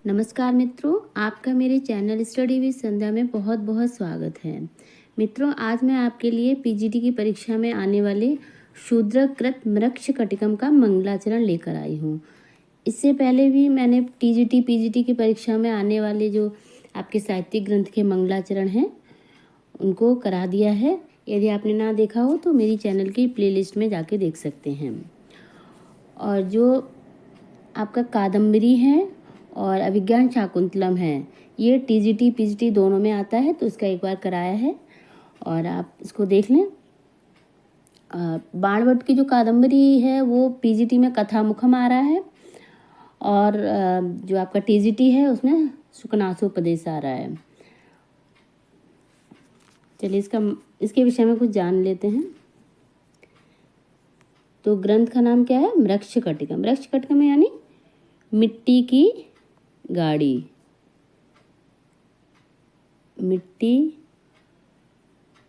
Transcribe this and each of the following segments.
नमस्कार मित्रों, आपका मेरे चैनल स्टडी विद संध्या में बहुत बहुत स्वागत है। मित्रों, आज मैं आपके लिए पीजीटी की परीक्षा में आने वाले शूद्रकृत मृक्ष कटिकम का मंगलाचरण लेकर आई हूँ। इससे पहले भी मैंने टीजीटी पीजीटी की परीक्षा में आने वाले जो आपके साहित्यिक ग्रंथ के मंगलाचरण हैं उनको करा दिया है। यदि आपने ना देखा हो तो मेरी चैनल की प्लेलिस्ट में जाके देख सकते हैं। और जो आपका कादम्बरी है और अभिज्ञान शाकुंतलम है, ये टीजीटी पीजीटी दोनों में आता है, तो इसका एक बार कराया है और आप इसको देख लें। बाणभट्ट की जो कादम्बरी है वो पीजीटी में कथामुखम आ रहा है और जो आपका टीजीटी है उसमें सुकनासोपदेश आ रहा है। चलिए इसके विषय में कुछ जान लेते हैं। तो ग्रंथ का नाम क्या है? मृक्ष कटिकम। मृक्ष कटिकम यानी मिट्टी की गाड़ी। मिट्टी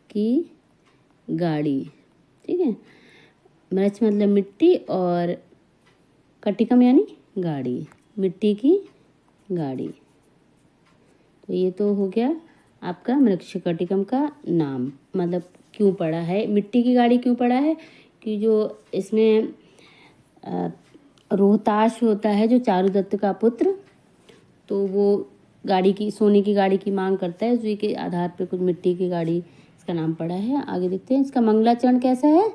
की गाड़ी, ठीक है। मृक्ष मतलब मिट्टी और कटिकम यानी गाड़ी, मिट्टी की गाड़ी। तो ये तो हो गया आपका मृक्ष कटिकम का नाम, मतलब क्यों पड़ा है, मिट्टी की गाड़ी क्यों पड़ा है कि जो इसमें रोहताश होता है जो चारुदत्त का पुत्र, तो वो गाड़ी की, सोने की गाड़ी की मांग करता है, उसी के आधार पर कुछ मिट्टी की गाड़ी इसका नाम पड़ा है। आगे देखते हैं इसका मंगलाचरण कैसा है।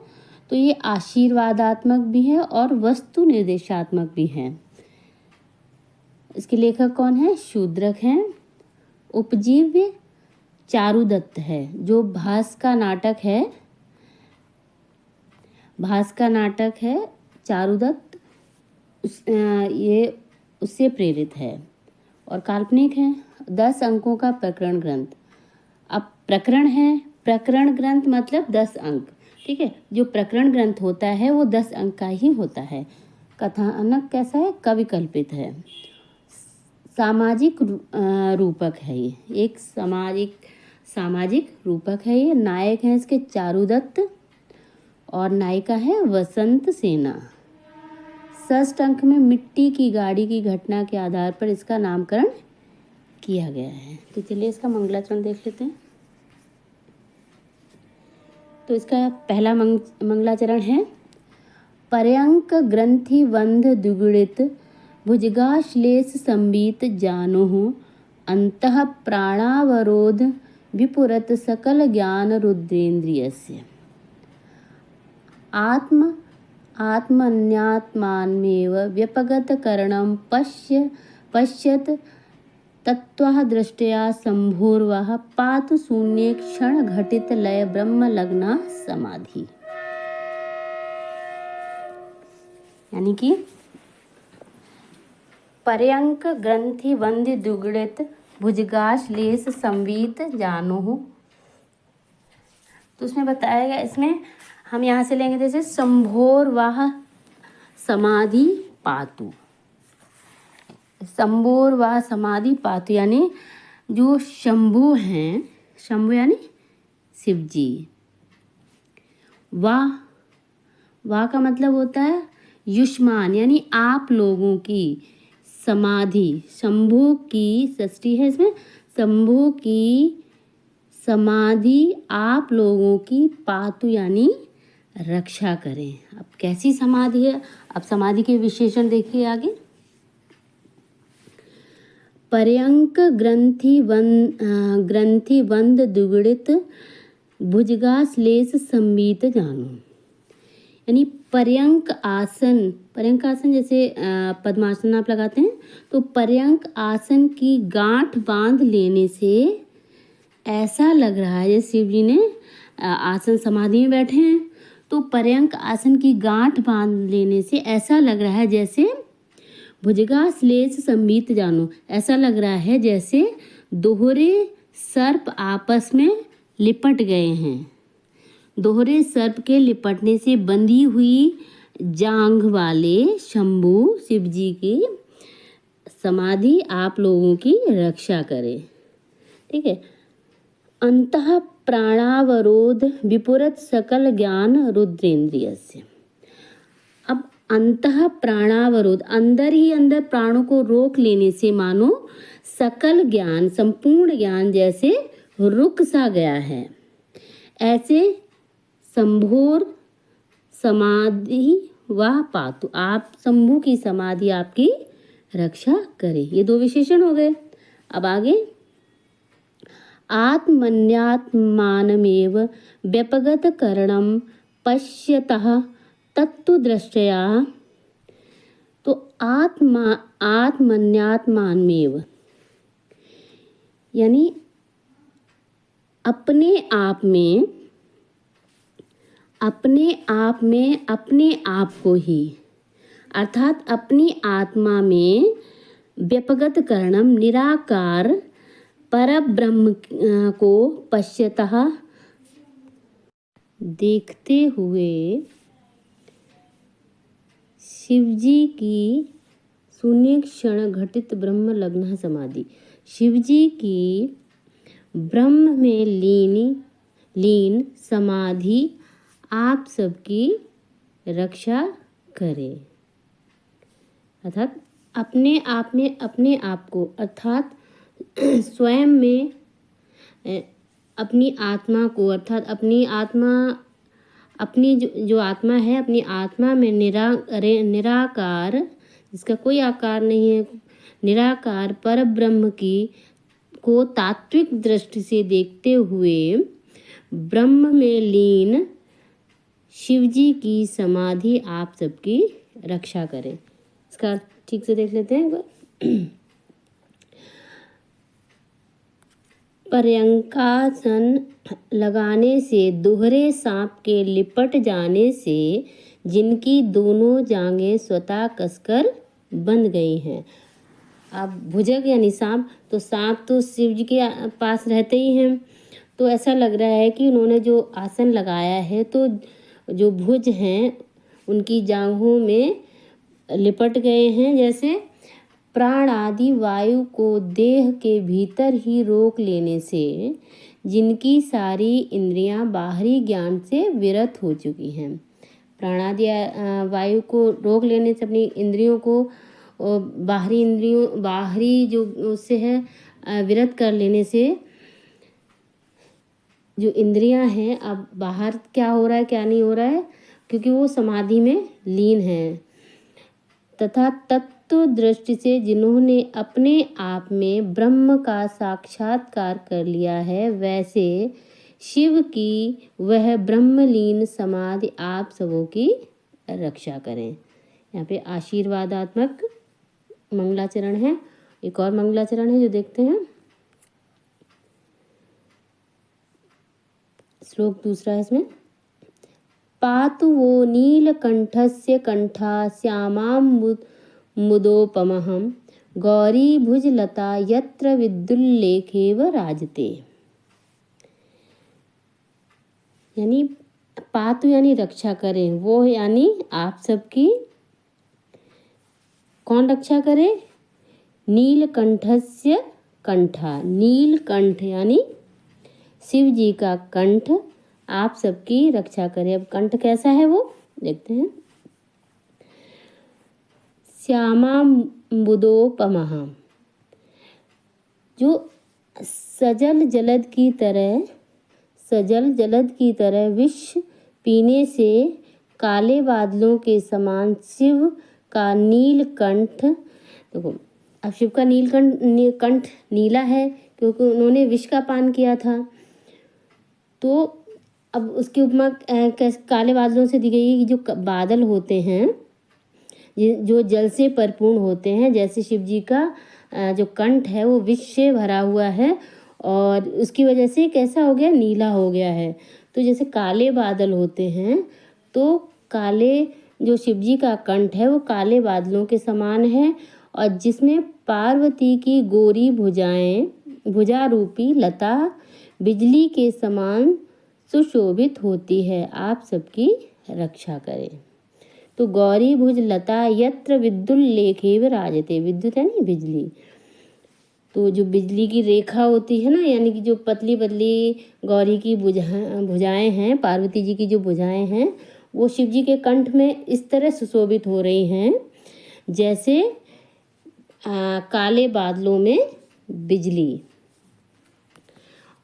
तो ये आशीर्वादात्मक भी है और वस्तु निर्देशात्मक भी है। इसके लेखक कौन है? शूद्रक हैं। उपजीव्य चारुदत्त है। जो भास का नाटक है चारुदत्त, ये उससे प्रेरित है और काल्पनिक है। 10 अंकों का प्रकरण ग्रंथ। अब प्रकरण है, प्रकरण ग्रंथ मतलब 10 अंक, ठीक है। जो प्रकरण ग्रंथ होता है वो 10 अंक का ही होता है। कथानक कैसा है? कवि कल्पित है। सामाजिक रूपक है, ये एक सामाजिक रूपक है। ये नायक है इसके चारुदत्त और नायिका है वसंत सेना। षष्ठ अंक में मिट्टी की गाड़ी की घटना के आधार पर इसका नामकरण किया गया है। तो चलिए इसका मंगलाचरण देख लेते हैं। तो इसका पहला मंगलाचरण है। पर्यंक ग्रंथि बंध द्विगुणित भुजगाश्लेष संबीत जानोः अंतः प्राणावरोध विपुरत सकल ज्ञान रुद्रेन्द्रियस्य। आत्मन्यात्मानमेव व्यपगत करणं पश्यत तत्त्वः दृष्टया शंभोर्वः पातु शून्ये क्षण घटित लय ब्रह्म लग्ना समाधि। यानी कि पर्यंक ग्रंथि बंध द्विगुणित भुजगाश्लेष संवीत जानोः। तो उसमें बताया गया, इसमें हम यहाँ से लेंगे जैसे शंभोर्वाह समाधि पातु। शंभोर्वाह समाधि पातु यानी जो शंभु हैं, शंभु यानी शिव जी। वाह का मतलब होता है युष्मान, यानी आप लोगों की समाधि। शंभु की षष्ठी है इसमें। शंभु की समाधि आप लोगों की पातु यानी रक्षा करें। अब कैसी समाधि है? अब समाधि के विशेषण देखिए आगे। पर्यंक ग्रंथि बंध द्विगुणित भुजगाश्लेष संबीत जानो। यानी पर्यंक आसन जैसे पद्मासन आप लगाते हैं, तो पर्यंक आसन की गांठ बांध लेने से ऐसा लग रहा है जैसे शिव जी ने आसन समाधि में बैठे हैं, तो पर्यंक आसन की गांठ बांध लेने से ऐसा लग रहा है जैसे भुजगाश्लेष संबीत जानो, ऐसा लग रहा है जैसे दोहरे सर्प आपस में लिपट गए हैं। दोहरे सर्प के लिपटने से बंधी हुई जांघ वाले शंभु शिव जी की समाधि आप लोगों की रक्षा करे, ठीक है। अंतः प्राणावरोध विपुरत सकल ज्ञान रुद्रेन्द्रियस्य। अब अंतः प्राणावरोध, अंदर ही अंदर प्राणों को रोक लेने से मानो सकल ज्ञान, संपूर्ण ज्ञान जैसे रुक सा गया है। ऐसे संभोर समाधि व पातु, आप शंभु की समाधि आपकी रक्षा करे। ये दो विशेषण हो गए। अब आगे, आत्मन्यात्मानमेव व्यपगत करणम पश्यतः तत्वदृष्टया। तो आत्मन्यात्मानमेव यानी अपने आप में अपने आप को ही, अर्थात अपनी आत्मा में व्यपगत करणम, निराकार परब्रह्म को पश्यतः, देखते हुए शिवजी की शून्य क्षण घटित ब्रह्म लग्न समाधि, शिवजी की ब्रह्म में लीन समाधि आप सबकी रक्षा करे। अर्थात अपने आप में अपने आप को, अर्थात स्वयं में अपनी आत्मा को, अर्थात अपनी आत्मा, अपनी जो आत्मा है, अपनी आत्मा में निराकार, जिसका कोई आकार नहीं है, निराकार पर ब्रह्म की को तात्विक दृष्टि से देखते हुए ब्रह्म में लीन शिवजी की समाधि आप सबकी रक्षा करें। इसका ठीक से देख लेते हैं। पर्यंकासन लगाने से, दोहरे सांप के लिपट जाने से जिनकी दोनों जांघें स्वतः कसकर बंध गई हैं। अब भुजग यानी सांप, तो सांप तो शिव जी के पास रहते ही हैं, तो ऐसा लग रहा है कि उन्होंने जो आसन लगाया है तो जो भुज हैं उनकी जांघों में लिपट गए हैं। जैसे प्राण आदि वायु को देह के भीतर ही रोक लेने से जिनकी सारी इंद्रियां बाहरी ज्ञान से विरत हो चुकी हैं। प्राण आदि वायु को रोक लेने से अपनी इंद्रियों को बाहरी जो उससे है विरत कर लेने से जो इंद्रियां हैं, अब बाहर क्या हो रहा है क्या नहीं हो रहा है, क्योंकि वो समाधि में लीन है। तथा तत्व दृष्टि से जिन्होंने अपने आप में ब्रह्म का साक्षात्कार कर लिया है, वैसे शिव की वह ब्रह्मलीन समाधि आप सबों की रक्षा करें। यहाँ पे आशीर्वादात्मक मंगलाचरण है। एक और मंगलाचरण है जो देखते हैं। श्लोक दूसरा है इसमें। पातु वो नीलकंठस्य कंठा श्यामां मुदोपमहं गौरी भुजलता यत्र विद्युल्लेखेव राजते। यानी पातु यानी रक्षा करें, वो यानी आप सबकी कौन रक्षा करे? नीलकंठस्य कंठा, नीलकंठ यानी शिव जी का कंठ आप सबकी रक्षा करे। अब कंठ कैसा है वो देखते हैं। श्यामाम्बुदोपमः, जो सजल जलद की तरह विष पीने से काले बादलों के समान शिव का नीलकंठ। देखो, अब शिव का कंठ नीला है क्योंकि उन्होंने विष का पान किया था। तो अब उसकी उपमा काले बादलों से दी गई कि जो बादल होते हैं जो जल से परिपूर्ण होते हैं, जैसे शिव जी का जो कंठ है वो विष से भरा हुआ है और उसकी वजह से कैसा हो गया, नीला हो गया है। तो जैसे काले बादल होते हैं तो काले जो शिव जी का कंठ है वो काले बादलों के समान है और जिसमें पार्वती की गोरी भुजा रूपी लता बिजली के समान सुशोभित होती है, आप सबकी रक्षा करें। तो गौरी भुज लता यत्र विद्युल्लेखेव राजते, विद्युत यानी बिजली। तो जो बिजली की रेखा होती है ना, यानी कि जो पतली पतली गौरी की भुजाएं हैं, पार्वती जी की जो भुजाएं हैं, वो शिव जी के कंठ में इस तरह सुशोभित हो रही हैं जैसे काले बादलों में बिजली।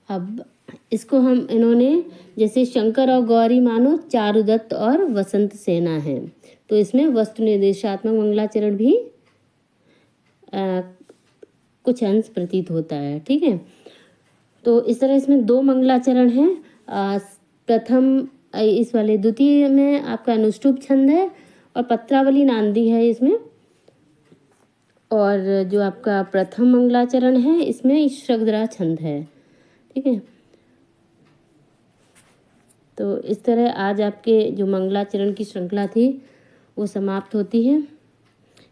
अब इसको इन्होंने जैसे शंकर और गौरी मानो चारुदत्त और वसंत सेना है, तो इसमें वस्तु निर्देशात्मक मंगलाचरण भी कुछ अंश प्रतीत होता है। ठीक है, तो इस तरह इसमें 2 मंगलाचरण हैं। प्रथम इस वाले द्वितीय में आपका अनुष्टुप छंद है और पत्रावली नांदी है इसमें, और जो आपका प्रथम मंगलाचरण है इसमें श्रगधरा छंद है। ठीक है, तो इस तरह आज आपके जो मंगलाचरण की श्रृंखला थी वो समाप्त होती है।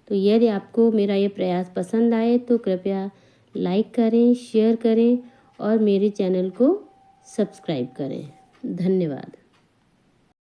तो यदि आपको मेरा ये प्रयास पसंद आए तो कृपया लाइक करें, शेयर करें और मेरे चैनल को सब्सक्राइब करें। धन्यवाद।